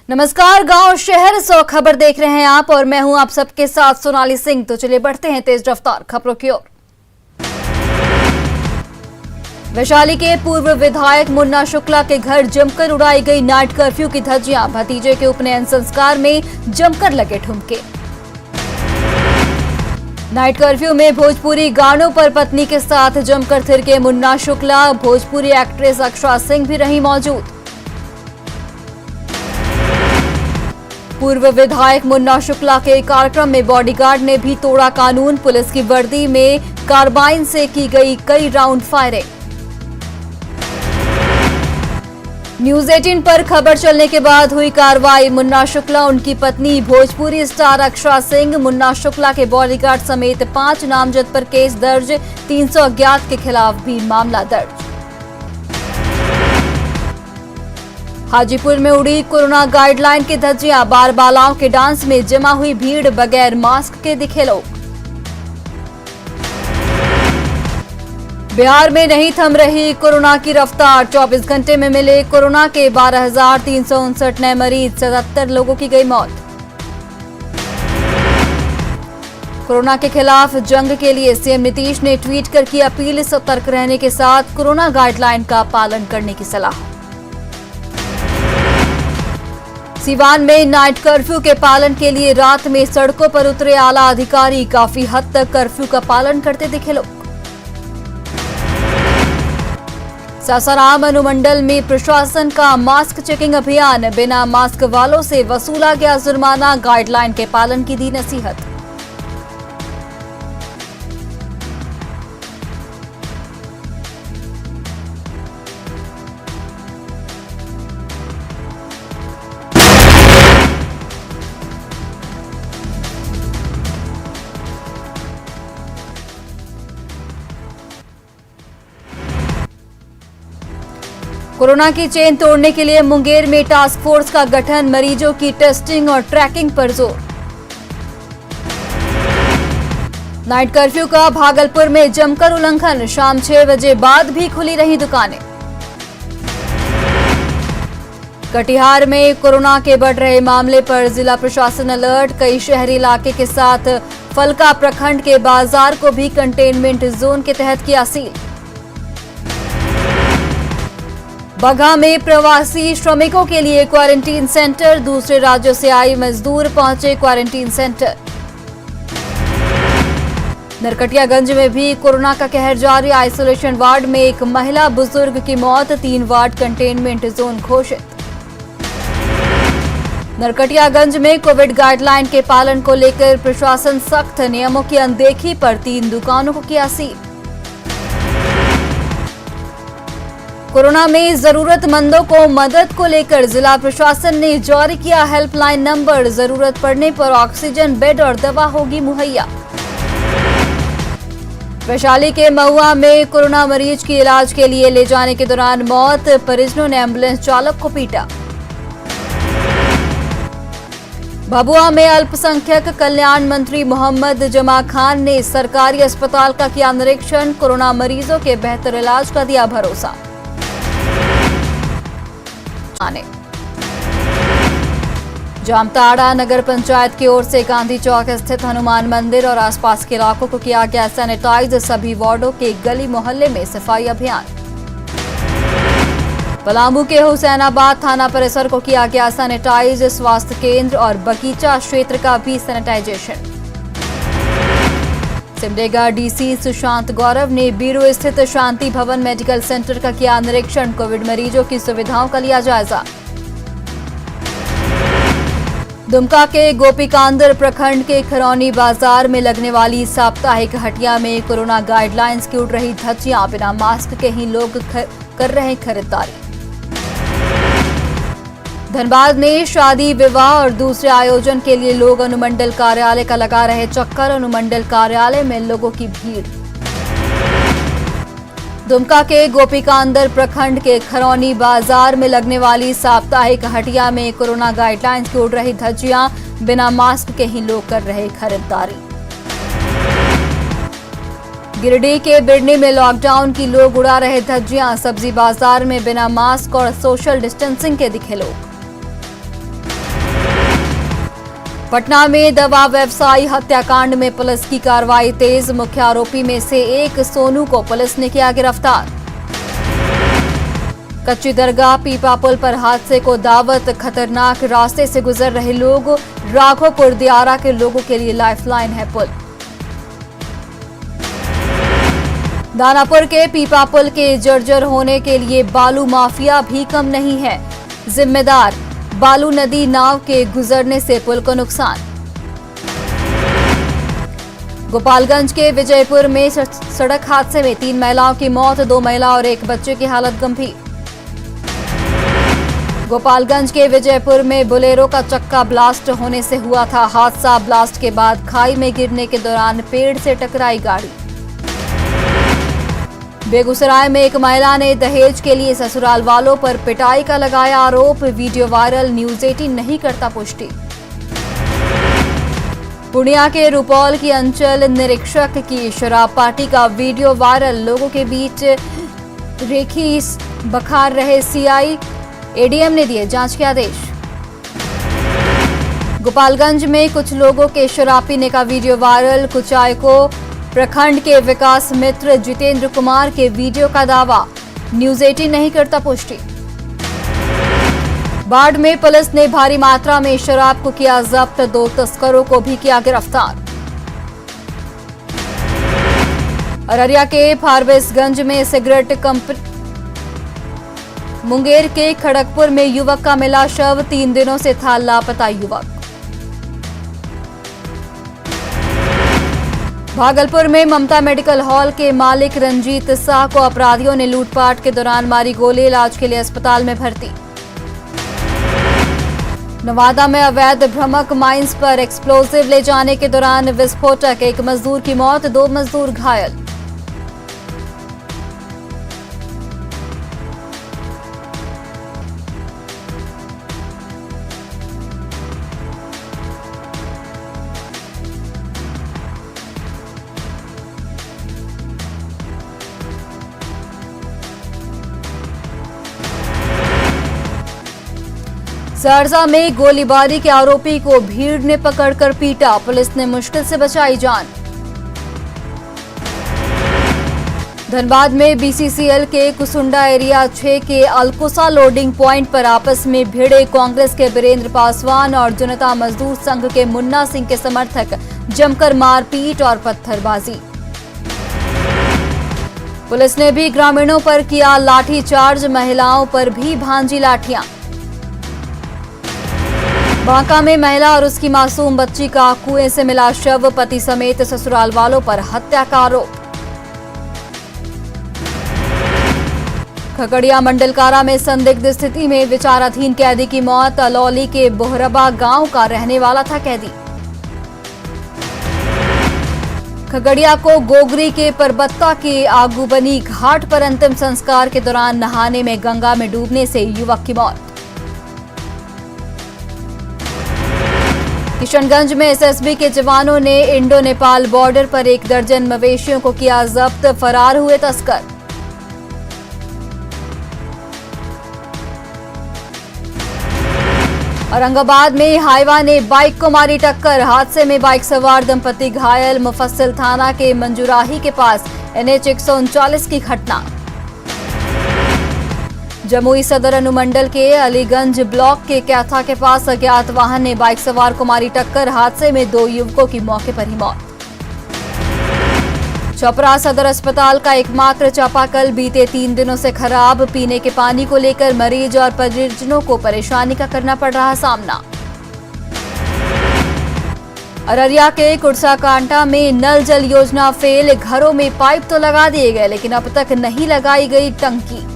नमस्कार, गांव शहर 100 खबर देख रहे हैं आप और मैं हूं आप सबके साथ सोनाली सिंह। तो चलिए बढ़ते हैं तेज रफ्तार खबरों की ओर। वैशाली के पूर्व विधायक मुन्ना शुक्ला के घर जमकर उड़ाई गई नाइट कर्फ्यू की धज्जियां। भतीजे के उपनयन संस्कार में जमकर लगे ठुमके। नाइट कर्फ्यू में भोजपुरी गानों पर पत्नी के साथ जमकर थिरके मुन्ना शुक्ला। भोजपुरी एक्ट्रेस अक्षरा सिंह भी रही मौजूद। पूर्व विधायक मुन्ना शुक्ला के कार्यक्रम में बॉडीगार्ड ने भी तोड़ा कानून। पुलिस की वर्दी में कार्बाइन से की गई कई राउंड फायरिंग। न्यूज 18 पर खबर चलने के बाद हुई कार्रवाई। मुन्ना शुक्ला, उनकी पत्नी भोजपुरी स्टार अक्षरा सिंह, मुन्ना शुक्ला के बॉडीगार्ड समेत 5 नामजद पर केस दर्ज। 300 अज्ञात के खिलाफ भी मामला दर्ज। हाजीपुर में उड़ी कोरोना गाइडलाइन की धज्जियां। बार बालाओं के डांस में जमा हुई भीड़, बगैर मास्क के दिखे लोग। बिहार में नहीं थम रही कोरोना की रफ्तार। 24 घंटे में मिले कोरोना के 12,359 नए मरीज, 77 लोगों की गई मौत। कोरोना के खिलाफ जंग के लिए सीएम नीतीश ने ट्वीट कर की अपील। सतर्क रहने के साथ कोरोना गाइडलाइन का पालन करने की सलाह। सीवान में नाइट कर्फ्यू के पालन के लिए रात में सड़कों पर उतरे आला अधिकारी। काफी हद तक कर्फ्यू का पालन करते दिखे लोग। सासाराम अनुमंडल में प्रशासन का मास्क चेकिंग अभियान। बिना मास्क वालों से वसूला गया जुर्माना। गाइडलाइन के पालन की दी नसीहत। कोरोना की चेन तोड़ने के लिए मुंगेर में टास्क फोर्स का गठन। मरीजों की टेस्टिंग और ट्रैकिंग पर जोर। नाइट कर्फ्यू का भागलपुर में जमकर उल्लंघन। शाम 6 बजे बाद भी खुली रही दुकानें। कटिहार में कोरोना के बढ़ रहे मामले पर जिला प्रशासन अलर्ट। कई शहरी इलाके के साथ फलका प्रखंड के बाजार को भी कंटेनमेंट जोन के तहत किया सील। बगहा में प्रवासी श्रमिकों के लिए क्वारंटीन सेंटर। दूसरे राज्यों से आए मजदूर पहुंचे क्वारंटीन सेंटर। नरकटियागंज में भी कोरोना का कहर जारी। आइसोलेशन वार्ड में एक महिला बुजुर्ग की मौत। 3 वार्ड कंटेनमेंट जोन घोषित। नरकटियागंज में कोविड गाइडलाइन के पालन को लेकर प्रशासन सख्त। नियमों की अनदेखी पर 3 दुकानों को किया सील। कोरोना में जरूरतमंदों को मदद को लेकर जिला प्रशासन ने जारी किया हेल्पलाइन नंबर। जरूरत पड़ने पर ऑक्सीजन बेड और दवा होगी मुहैया। वैशाली के महुआ में कोरोना मरीज की इलाज के लिए ले जाने के दौरान मौत। परिजनों ने एम्बुलेंस चालक को पीटा। भभुआ में अल्पसंख्यक कल्याण मंत्री मोहम्मद जमा खान ने सरकारी अस्पताल का किया निरीक्षण। कोरोना मरीजों के बेहतर इलाज का दिया भरोसा। जामताड़ा नगर पंचायत की ओर से गांधी चौक स्थित हनुमान मंदिर और आसपास के इलाकों को किया गया सैनिटाइज। सभी वार्डों के गली मोहल्ले में सफाई अभियान। पलामू के हुसैनाबाद थाना परिसर को किया गया सैनिटाइज। स्वास्थ्य केंद्र और बगीचा क्षेत्र का भी सैनिटाइजेशन। सिमडेगा डीसी सुशांत गौरव ने बीरू स्थित शांति भवन मेडिकल सेंटर का किया निरीक्षण। कोविड मरीजों की सुविधाओं का लिया जायजा। दुमका के गोपीकांदर प्रखंड के खरौनी बाजार में लगने वाली साप्ताहिक हटिया में कोरोना गाइडलाइंस की उड़ रही धज्जियां। बिना मास्क के ही लोग कर रहे खरीदारी। धनबाद में शादी, विवाह और दूसरे आयोजन के लिए लोग अनुमंडल कार्यालय का लगा रहे चक्कर। अनुमंडल कार्यालय में लोगों की भीड़। दुमका के गोपीकांदर प्रखंड के खरौनी बाजार में लगने वाली साप्ताहिक हटिया में कोरोना गाइडलाइंस की उड़ रही धज्जियां। बिना मास्क के ही लोग कर रहे खरीदारी। गिरिडीह के बिरनी में लॉकडाउन की लोग उड़ा रहे धज्जियां। सब्जी बाजार में बिना मास्क और सोशल डिस्टेंसिंग के दिखे लोग। पटना में दवा व्यवसायी हत्याकांड में पुलिस की कार्रवाई तेज। मुख्य आरोपी में से एक सोनू को पुलिस ने किया गिरफ्तार। कच्ची दरगाह पीपा पुल पर हादसे को दावत। खतरनाक रास्ते से गुजर रहे लोग। राघोपुर दियारा के लोगों के लिए लाइफलाइन है पुल। दानापुर के पीपा पुल के जर्जर होने के लिए बालू माफिया भी कम नहीं है जिम्मेदार। बालू नदी नाव के गुजरने से पुल को नुकसान। गोपालगंज के विजयपुर में सड़क हादसे में 3 महिलाओं की मौत, 2 महिला और 1 बच्चे की हालत गंभीर। गोपालगंज के विजयपुर में बोलेरो का चक्का ब्लास्ट होने से हुआ था हादसा। ब्लास्ट के बाद खाई में गिरने के दौरान पेड़ से टकराई गाड़ी। बेगूसराय में एक महिला ने दहेज के लिए ससुराल वालों पर पिटाई का लगाया आरोप। वीडियो वायरल, न्यूज 18 नहीं करता पुष्टि। पूर्णिया के रुपौल की अंचल निरीक्षक की शराब पार्टी का वीडियो वायरल। लोगों के बीच रेखी बखार रहे सीआई। एडीएम ने दिए जांच के आदेश। गोपालगंज में कुछ लोगों के शराब पीने का वीडियो वायरल। कुचायको प्रखंड के विकास मित्र जितेंद्र कुमार के वीडियो का दावा। न्यूज 18 नहीं करता पुष्टि। बाढ़ में पुलिस ने भारी मात्रा में शराब को किया जब्त। 2 तस्करों को भी किया गिरफ्तार। अररिया के फारबिसगंज में सिगरेट कंपनी। मुंगेर के खड़गपुर में युवक का मिला शव। 3 दिनों से था लापता युवक। भागलपुर में ममता मेडिकल हॉल के मालिक रंजीत शाह को अपराधियों ने लूटपाट के दौरान मारी गोली। इलाज के लिए अस्पताल में भर्ती। नवादा में अवैध भ्रमक माइंस पर एक्सप्लोजिव ले जाने के दौरान विस्फोटक। 1 मजदूर की मौत, 2 मजदूर घायल। सरसा में गोलीबारी के आरोपी को भीड़ ने पकड़कर पीटा। पुलिस ने मुश्किल से बचाई जान। धनबाद में बीसीसीएल के कुसुंडा एरिया 6 के अलकुसा लोडिंग पॉइंट पर आपस में भिड़े कांग्रेस के वीरेंद्र पासवान और जनता मजदूर संघ के मुन्ना सिंह के समर्थक। जमकर मारपीट और पत्थरबाजी। पुलिस ने भी ग्रामीणों पर किया लाठीचार्ज। महिलाओं पर भी भांजी लाठियां। बांका में महिला और उसकी मासूम बच्ची का कुएं से मिला शव। पति समेत ससुराल वालों पर हत्या का आरोप। खगड़िया मंडलकारा में संदिग्ध स्थिति में विचाराधीन कैदी की मौत। अलौली के बोहरबा गांव का रहने वाला था कैदी। खगड़िया को गोगरी के परबत्ता के आगूबनी घाट पर अंतिम संस्कार के दौरान नहाने में गंगा में डूबने से युवक की मौत। किशनगंज में एसएसबी के जवानों ने इंडो नेपाल बॉर्डर पर 1 दर्जन मवेशियों को किया जब्त। फरार हुए तस्कर। औरंगाबाद में हाईवा ने बाइक को मारी टक्कर। हादसे में बाइक सवार दंपति घायल। मुफस्सिल थाना के मंजूराही के पास NH 139 की घटना। जमुई सदर अनुमंडल के अलीगंज ब्लॉक के कैथा के पास अज्ञात वाहन ने बाइक सवार को मारी टक्कर। हादसे में 2 युवकों की मौके पर ही मौत। चौपरा सदर अस्पताल का एकमात्र चापाकल बीते 3 दिनों से खराब। पीने के पानी को लेकर मरीज और परिजनों को परेशानी का करना पड़ रहा सामना। अररिया के कुर्साकांटा में नल जल योजना फेल। घरों में पाइप तो लगा दिए गए लेकिन अब तक नहीं लगाई गई टंकी।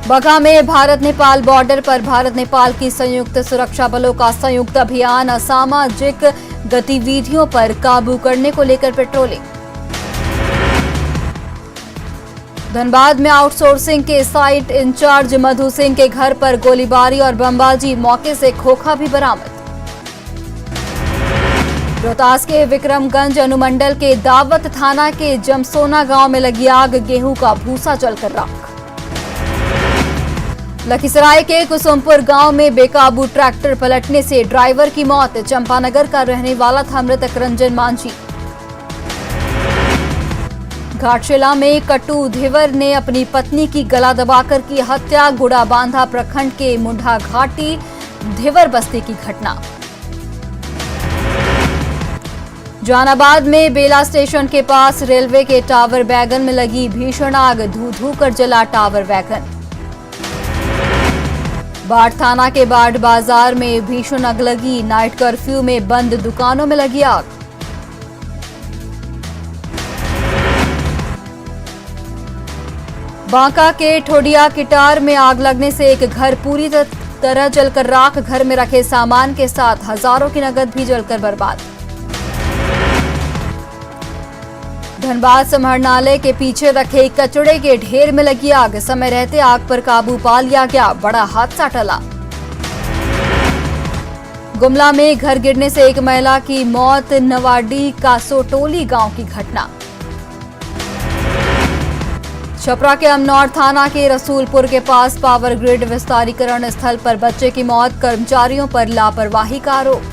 बगहा में भारत नेपाल बॉर्डर पर भारत नेपाल की संयुक्त सुरक्षा बलों का संयुक्त अभियान। असामाजिक गतिविधियों पर काबू करने को लेकर पेट्रोलिंग। धनबाद में आउटसोर्सिंग के साइट इंचार्ज मधु सिंह के घर पर गोलीबारी और बमबाजी। मौके से खोखा भी बरामद। रोहतास के विक्रमगंज अनुमंडल के दावत थाना के जमसोना गांव में लगी आग। गेहूं का भूसा जलकर राख। लखीसराय के कुसुमपुर गांव में बेकाबू ट्रैक्टर पलटने से ड्राइवर की मौत। चंपानगर का रहने वाला था मृतक रंजन मांझी। घाटशिला में कट्टू धेवर ने अपनी पत्नी की गला दबाकर की हत्या। गुड़ाबांधा प्रखंड के मुंडा घाटी धेवर बस्ती की घटना। जहानाबाद में बेला स्टेशन के पास रेलवे के टावर वैगन में लगी भीषण आग। धू धू कर जला टावर वैगन। बाढ़ थाना के बाढ़ बाजार में भीषण आग लगी। नाइट कर्फ्यू में बंद दुकानों में लगी आग। बांका के ठोडिया किटार में आग लगने से एक घर पूरी तरह जलकर राख। घर में रखे सामान के साथ हजारों की नकद भी जलकर बर्बाद। धनबाद समाहरणालय के पीछे रखे कचड़े के ढेर में लगी आग। समय रहते आग पर काबू पा लिया गया। बड़ा हादसा टला। गुमला में घर गिरने से एक महिला की मौत। नवाडी कासोटोली गांव की घटना। छपरा के अमनौर थाना के रसूलपुर के पास पावर ग्रिड विस्तारीकरण स्थल पर बच्चे की मौत। कर्मचारियों पर लापरवाही का आरोप।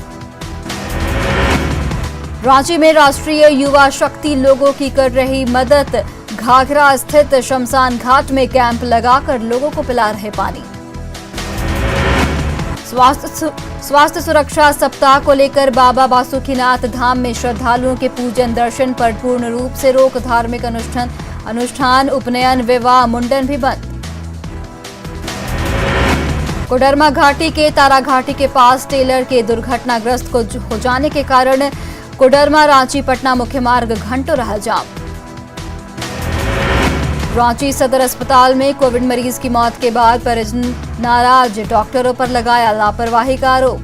रांची में राष्ट्रीय युवा शक्ति लोगों की कर रही मदद। घाघरा स्थित शमशान घाट में कैंप लगाकर लोगों को पिला रहे पानी। स्वास्थ्य सुरक्षा सप्ताह को लेकर बाबा बासुकीनाथ धाम में श्रद्धालुओं के पूजन दर्शन पर पूर्ण रूप से रोक। धार्मिक अनुष्ठान उपनयन विवाह मुंडन भी बंद। कोडरमा घाटी के तारा घाटी के पास टेलर के दुर्घटनाग्रस्त को हो जाने के कारण कोडरमा रांची पटना मुख्य मार्ग घंटों रहा जाम। रांची सदर अस्पताल में कोविड मरीज की मौत के बाद परिजन नाराज। डॉक्टरों पर लगाया लापरवाही का आरोप।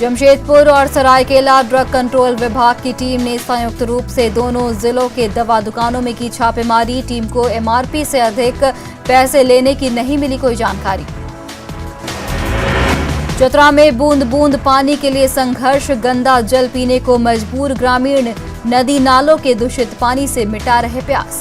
जमशेदपुर और सरायकेला ड्रग कंट्रोल विभाग की टीम ने संयुक्त रूप से दोनों जिलों के दवा दुकानों में की छापेमारी। टीम को एमआरपी से अधिक पैसे लेने की नहीं मिली कोई जानकारी। चतरा में बूंद बूंद पानी के लिए संघर्ष। गंदा जल पीने को मजबूर ग्रामीण। नदी नालों के दूषित पानी से मिटा रहे प्यास।